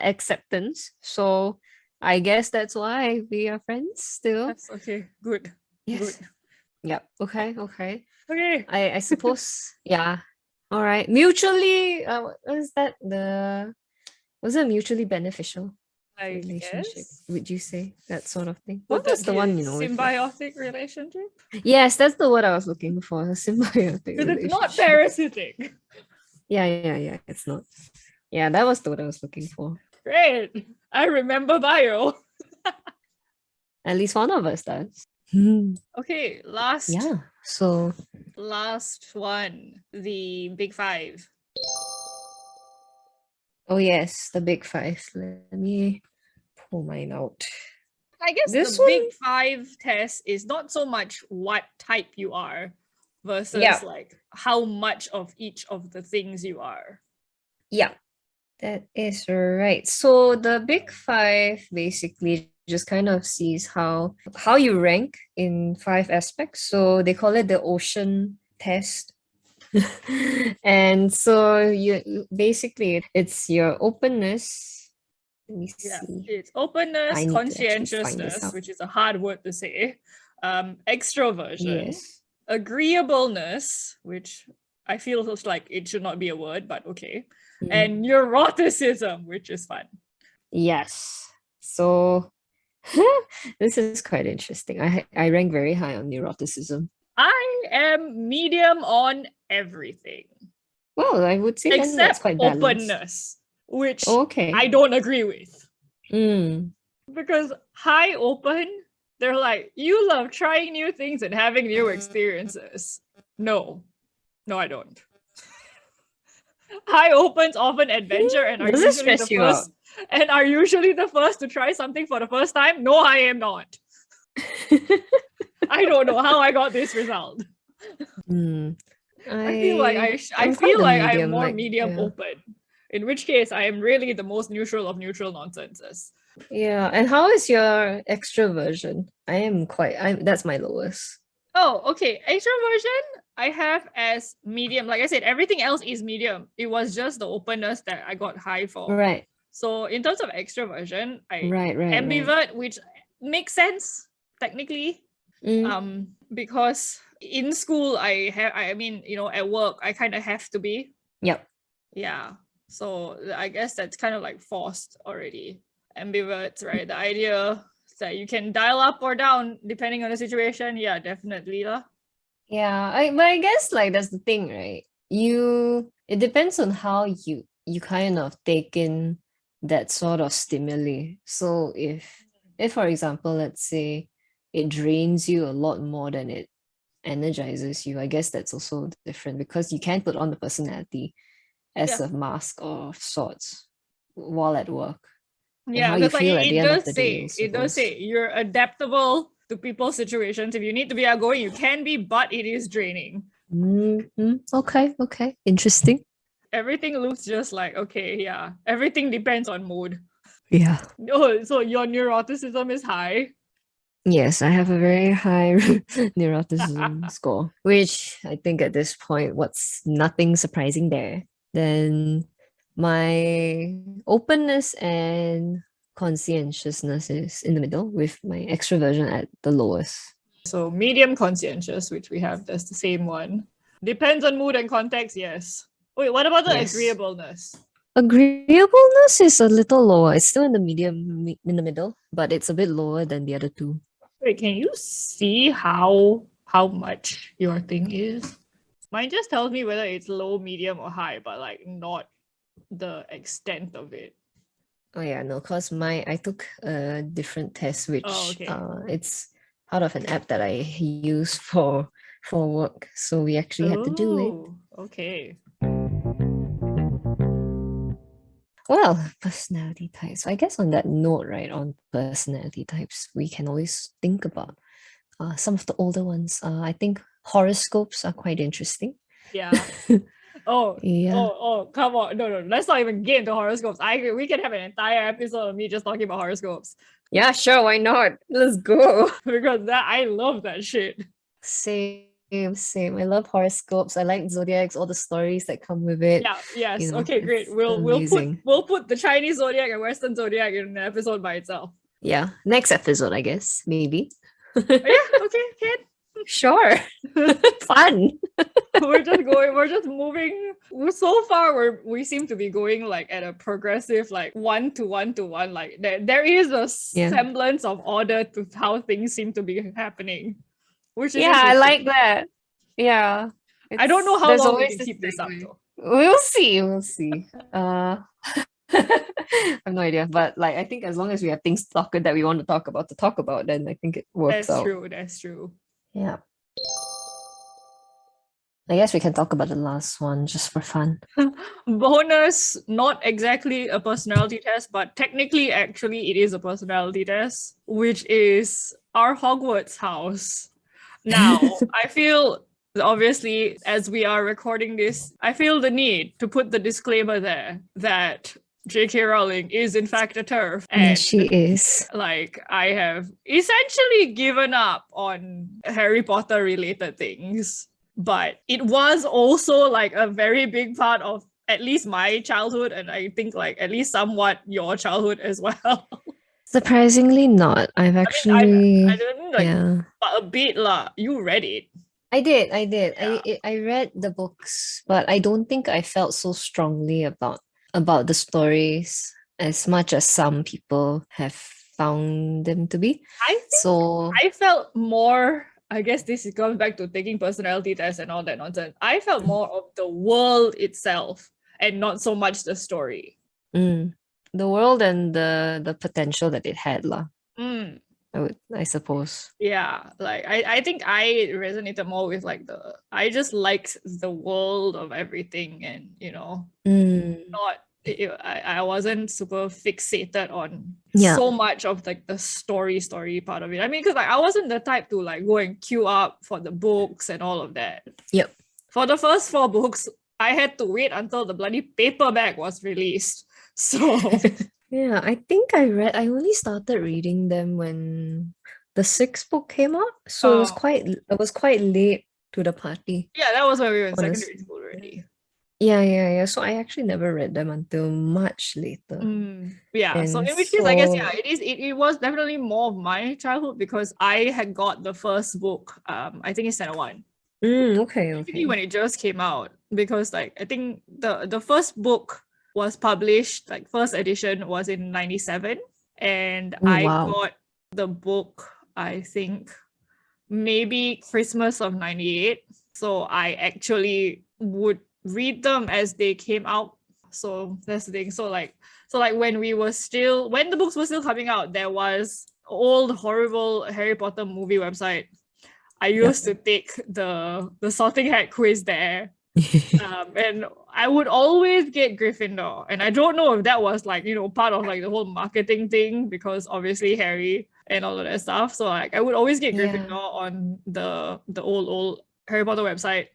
acceptance. So I guess that's why we are friends still. That's okay. Good. Yes. Good. Yep. Okay. Okay. Okay. I suppose. Yeah. All right. Mutually. What is that? Was it mutually beneficial I relationship? guess. Would you say that sort of thing? Would What that was the be a one with like? symbiotic relationship? Yes, that's the word I was looking for. A symbiotic Because it's not relationship. parasitic. Yeah. It's not. Yeah, that was the word I was looking for. Great. I remember bio. At least one of us does. Hmm. Okay, last Yeah. So one. The big five. oh yes, the big five. Let me pull mine out. I guess the This one, big five test is not so much what type you are versus yeah, like how much of each of the things you are. yeah, that is right. So the big five basically just kind of sees how you rank in five aspects. So they call it the ocean test. And so basically it's your openness. Let me Yeah, see. it's openness, I need to actually find this conscientiousness, out. which is a hard word to say, extroversion, Yes. agreeableness, which I feel like it should not be a word, but okay, Mm. and neuroticism, which is fun. Yes. So this is quite interesting. I rank very high on neuroticism. I am medium on everything Well, I would say then that's except quite balanced. openness, which Okay. I don't agree with. Mm. Because high open, they're like, you love trying new things and having new experiences. No, I don't. High opens often adventure and are Does it usually the stress you out? first to try something for the first time. No, I am not. I don't know how I got this result. Hmm. I feel like I I'm feel quite a like I'm medium, more like medium yeah. open. In which case, I am really the most neutral of neutral nonsenses. Yeah. And how is your extroversion? I'm that's my lowest. Oh, okay. Extroversion, I have as medium. Like I said, everything else is medium. It was just the openness that I got high for. Right. So in terms of extroversion, I Right. ambivert, which makes sense technically. Mm. Because in school I mean, at work I kind of have to be. Yep. Yeah. So I guess that's kind of like forced already. Ambiverts, right? The idea that you can dial up or down depending on the situation. Yeah, definitely lah. Yeah, but I guess like that's the thing, right? It depends on how you kind of take in that sort of stimuli. So if for example, let's say it drains you a lot more than it energizes you, I guess that's also different because you can put on the personality as Yeah. a mask of sorts while at work. And Yeah, how you because like feel at the end of the day it does also say you're adaptable to people's situations. If you need to be outgoing, you can be, but it is draining. Okay. Interesting. Everything looks just like okay, yeah. Everything depends on mood. Yeah. Oh, so your neuroticism is high. Yes, I have a very high neuroticism score, which I think at this point, what's nothing surprising there. Then my openness and conscientiousness is in the middle, with my extroversion at the lowest. So medium conscientious, which we have, that's the same one. Depends on mood and context, yes. Wait, what about the Yes. agreeableness? Agreeableness is a little lower. It's still in the in the middle, but it's a bit lower than the other two. Wait, can you see how much your thing is? Mine just tells me whether it's low, medium, or high, but like not the extent of it. Oh yeah, no, cause I took a different test, which okay. It's part of an app that I use for work, so we actually had to do it. Okay. Well, personality types. I guess on that note, right, on personality types, we can always think about some of the older ones. I think horoscopes are quite interesting. Yeah. Yeah. Come on. No. Let's not even get into horoscopes. We can have an entire episode of me just talking about horoscopes. Yeah, sure, why not? Let's go. Because I love that shit. Same. I love horoscopes. I like zodiacs, all the stories that come with it. Yeah, yes. You know, okay, great. it's We'll put the Chinese zodiac and Western zodiac in an episode by itself. Yeah. Next episode, I guess. Maybe. Yeah, okay, can. Sure. Fun. We're just moving. So far, we seem to be going like at a progressive, like 1 to 1 to 1. Like there is a semblance of order to how things seem to be happening, which is I interesting. like that. Yeah. I don't know how long we can keep this up though. We'll see. I have no idea, but like I think as long as we have things that we want to talk about, then I think it works out. That's true. Yeah. I guess we can talk about the last one just for fun. Bonus, not exactly a personality test, but technically, actually, it is a personality test, which is our Hogwarts house. Now, I feel, obviously, as we are recording this, I feel the need to put the disclaimer there that J.K. Rowling is in fact a TERF. And yes, she is. Like, I have essentially given up on Harry Potter related things. But it was also like a very big part of at least my childhood, and I think like at least somewhat your childhood as well. Surprisingly not. I've actually I didn't but a bit lah. You read it. I did. Yeah. I read the books, but I don't think I felt so strongly about the stories as much as some people have found them to be. I felt more, I guess this goes back to taking personality tests and all that nonsense. I felt more of the world itself and not so much the story. The world and the potential that it had lah. I suppose. Yeah, like I think I resonated more with like I just liked the world of everything, and I wasn't super fixated on so much of like the story part of it. I mean, because like I wasn't the type to like go and queue up for the books and all of that. Yep. For the first 4 books, I had to wait until the bloody paperback was released. So yeah, I think I only started reading them when the 6th book came out. So it was quite late to the party. Yeah, that was when we were in secondary school already. Yeah. So I actually never read them until much later. Yeah. So in which case, I guess it was definitely more of my childhood because I had got the first book. I think it's Standard 1. Okay. When it just came out, because like I think the first book was published, like first edition was in 97, and I got the book, I think maybe Christmas of 98. So I actually would read them as they came out. So that's the thing. So like when the books were still coming out, there was old horrible Harry Potter movie website. I used to take the Sorting Hat quiz there. And I would always get Gryffindor, and I don't know if that was like part of like the whole marketing thing, because obviously Harry and all of that stuff. So like I would always get Gryffindor on the old Harry Potter website.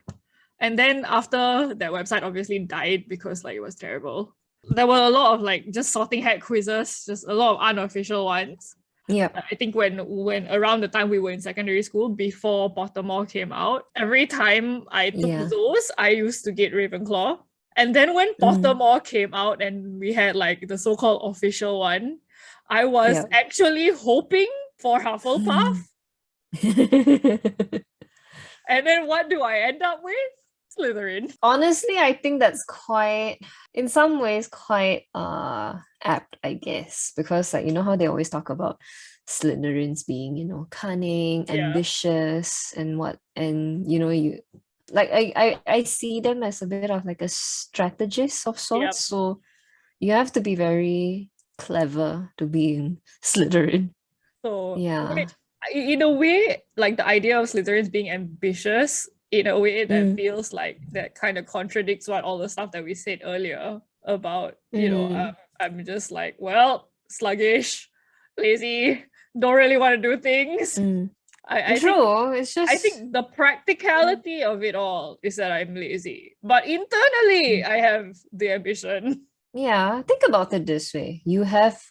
And then after that website obviously died because like it was terrible. There were a lot of like just Sorting Hat quizzes, just a lot of unofficial ones. Yeah, I think when around the time we were in secondary school, before Pottermore came out, every time I took those, I used to get Ravenclaw. And then when Pottermore came out and we had like the so-called official one, I was actually hoping for Hufflepuff. And then what do I end up with? Slytherin. Honestly, I think that's quite, in some ways, quite apt, I guess, because like how they always talk about Slytherins being cunning, ambitious, and you like I see them as a bit of like a strategist of sorts. So you have to be very clever to be in Slytherin. So in a way, like the idea of Slytherins being ambitious, in a way that feels like that kind of contradicts what all the stuff that we said earlier about I'm just like, well, sluggish, lazy, don't really want to do things. I think the practicality of it all is that I'm lazy, but internally I have the ambition. Yeah, think about it this way.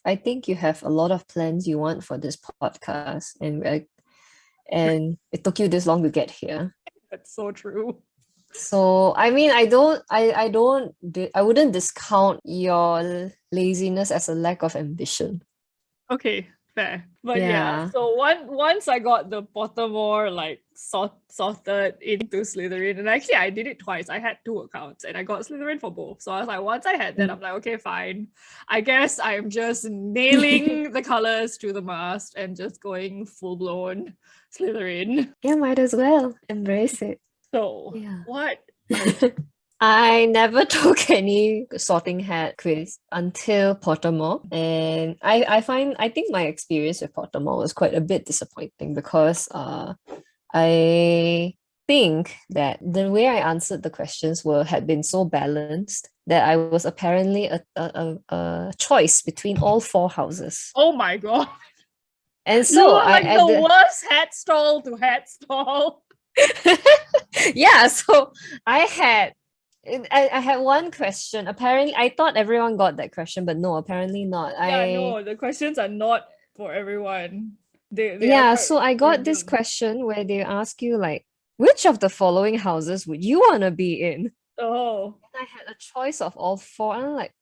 I think you have a lot of plans you want for this podcast, and it took you this long to get here. That's so true. So I mean, I wouldn't discount your laziness as a lack of ambition. Okay, fair. But yeah, so once I got the Pottermore like sorted into Slytherin, and actually I did it twice. I had 2 accounts and I got Slytherin for both. So I was like, once I had that, I'm like, okay, fine. I guess I'm just nailing the colors to the mast and just going full blown Slytherin. Yeah, might as well embrace it. So what? I never took any sorting hat quiz until Pottermore, and I think my experience with Pottermore was quite a bit disappointing because I think that the way I answered the questions had been so balanced that I was apparently a choice between all 4 houses. Oh my god! And so you were like the worst hat stall to hat stall. Yeah, so I had one question. Apparently, I thought everyone got that question, but no, apparently not. No, the questions are not for everyone. So I got this question where they ask you like, which of the following houses would you want to be in? Oh. And I had a choice of all 4, and I'm like,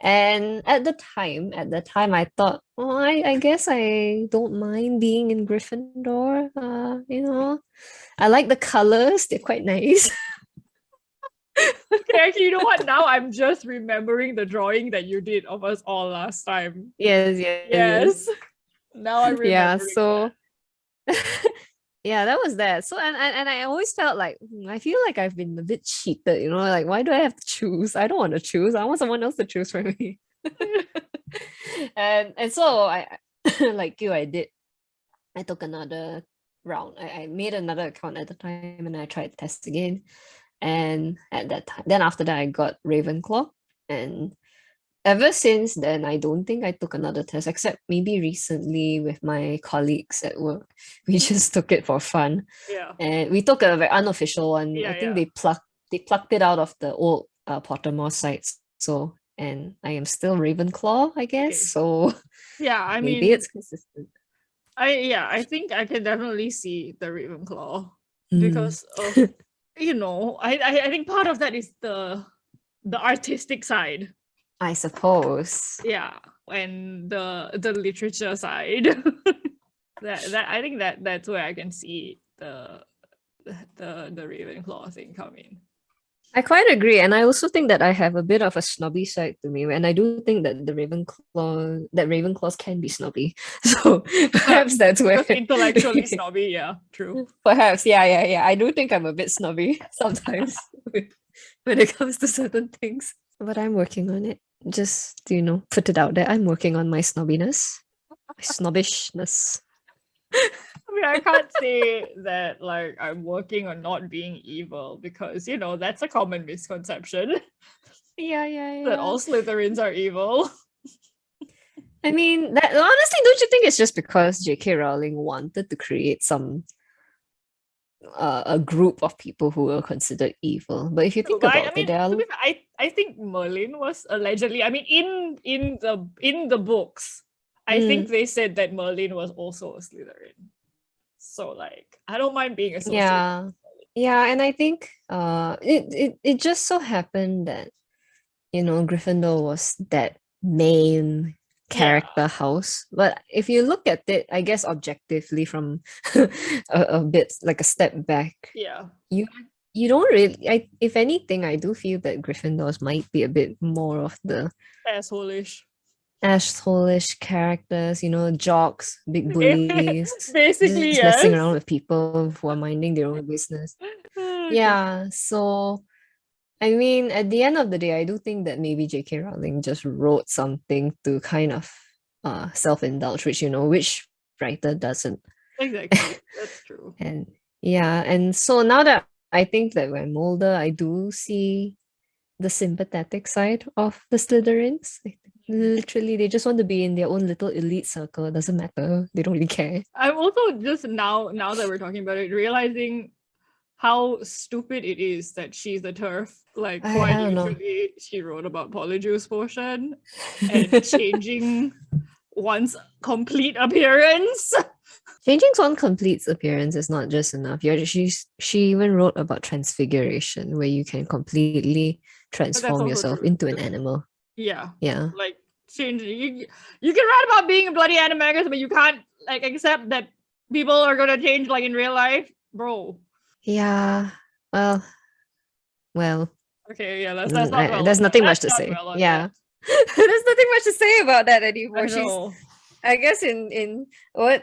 And at the time, I thought, oh, I guess I don't mind being in Gryffindor. I like the colors; they're quite nice. Okay, actually, you know what? Now I'm just remembering the drawing that you did of us all last time. Yes. Now I remember. Yeah, so yeah, that was that. So and I always felt like I feel like I've been a bit cheated, like why do I have to choose? I don't want to choose. I want someone else to choose for me. and so I like you, I took another round. I made another account at the time and I tried to test again. And at that time, then after that, I got Ravenclaw. And ever since then, I don't think I took another test, except maybe recently with my colleagues at work. We just took it for fun. Yeah. And we took a very unofficial one. I think they plucked it out of the old Pottermore sites. So, and I am still Ravenclaw, I guess. Okay. So yeah, I maybe mean, it's consistent. I think I can definitely see the Ravenclaw because of I think part of that is the artistic side, I suppose. Yeah, and the literature side. that I think that's where I can see the Ravenclaw thing come in. I quite agree, and I also think that I have a bit of a snobby side to me, and I do think that Ravenclaws can be snobby. So perhaps that's where intellectually snobby. Yeah, true. Perhaps, yeah. I do think I'm a bit snobby sometimes when it comes to certain things, but I'm working on it. Just put it out there. I'm working on my snobbiness, my snobbishness. I mean, I can't say that like I'm working on not being evil because that's a common misconception. Yeah. That all Slytherins are evil. I mean, that honestly, don't you think it's just because J.K. Rowling wanted to create a group of people who were considered evil? But if you think about it, I think Merlin was allegedly. I mean, in the books, I think they said that Merlin was also a Slytherin. So like, I don't mind being associated. Yeah, and I think it just so happened that Gryffindor was that main character house. But if you look at it, I guess objectively from a bit like a step back, you don't really. If anything, I do feel that Gryffindors might be a bit more of the asshole-ish characters, jocks, big bullies, basically just messing around with people who are minding their own business. Yeah, so I mean, at the end of the day, I do think that maybe J.K. Rowling just wrote something to kind of self-indulge, which writer doesn't? Exactly, that's true. And so now that I think that when I'm older, I do see the sympathetic side of the Slytherins. Literally, they just want to be in their own little elite circle. It doesn't matter. They don't really care. I'm also just now that we're talking about it, realizing how stupid it is that she's a TERF. Like, quite literally, she wrote about Polyjuice Potion and changing one's complete appearance. Changing one's complete appearance is not just enough. She even wrote about transfiguration, where you can completely transform yourself into an animal. Yeah. Yeah. Like, change. You can write about being a bloody animagus, but you can't like accept that people are gonna change like in real life, bro. Yeah. Well. Okay, yeah, let's not dwell there's on nothing that. much to Let's not say. dwell on Yeah. that. There's nothing much to say about that anymore. I She's, know. I guess in what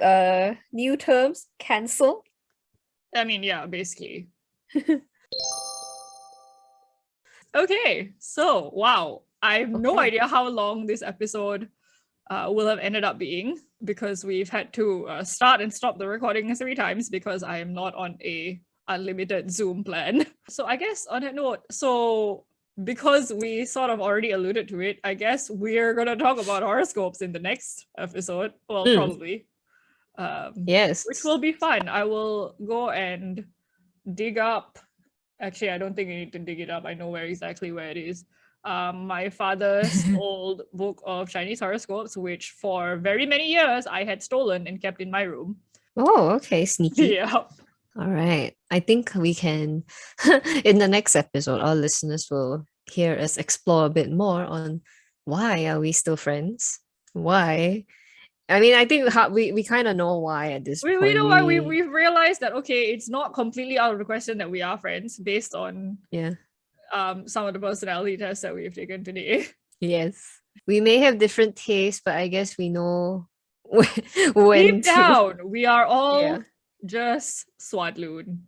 new terms, cancel. I mean, yeah, basically. Okay, so wow, I have no Okay. idea how long this episode will have ended up being because we've had to start and stop the recording 3 times because I am not on a unlimited Zoom plan. So I guess on that note, so because we sort of already alluded to it, I guess we're gonna talk about horoscopes in the next episode. Well, probably. Yes. Which will be fun. I will go and dig up. Actually, I don't think you need to dig it up. I know exactly where it is. My father's old book of Chinese horoscopes, which for very many years I had stolen and kept in my room. Oh, okay, sneaky. Yeah. All right. I think we can, in the next episode, our listeners will hear us explore a bit more on why are we still friends? Why? I mean, I think we kind of know why at this point. We know why we've realized that, okay, it's not completely out of the question that we are friends based on some of the personality tests that we've taken today. Yes. We may have different tastes, but I guess we know when Deep down, we are all just Swadloon.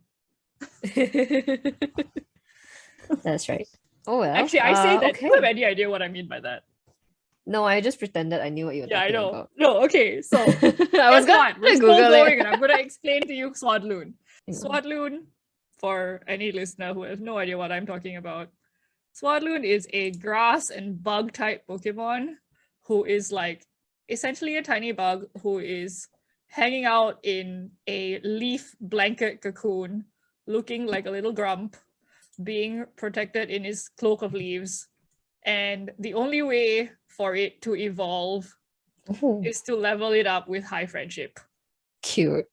That's right. Oh well. Actually, I say that. Okay. Do you have any idea what I mean by that? No, I just pretended I knew what you were talking about. No, okay. So I was going to Google it. And I'm gonna explain to you Swadloon. Swadloon, for any listener who has no idea what I'm talking about, Swadloon is a grass and bug type Pokemon who is like essentially a tiny bug who is hanging out in a leaf blanket cocoon, looking like a little grump, being protected in his cloak of leaves. And the only way for it to evolve is to level it up with high friendship. Cute.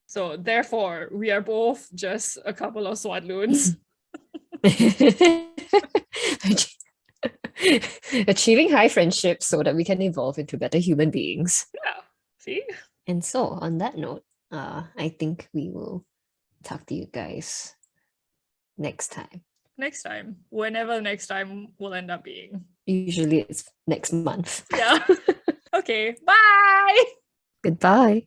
So therefore, we are both just a couple of Swadloons. Achieving high friendship so that we can evolve into better human beings. Yeah. See? And so on that note, I think we will talk to you guys next time. Next time. Whenever next time will end up being. Usually it's next month. Yeah. Okay. Bye. Goodbye.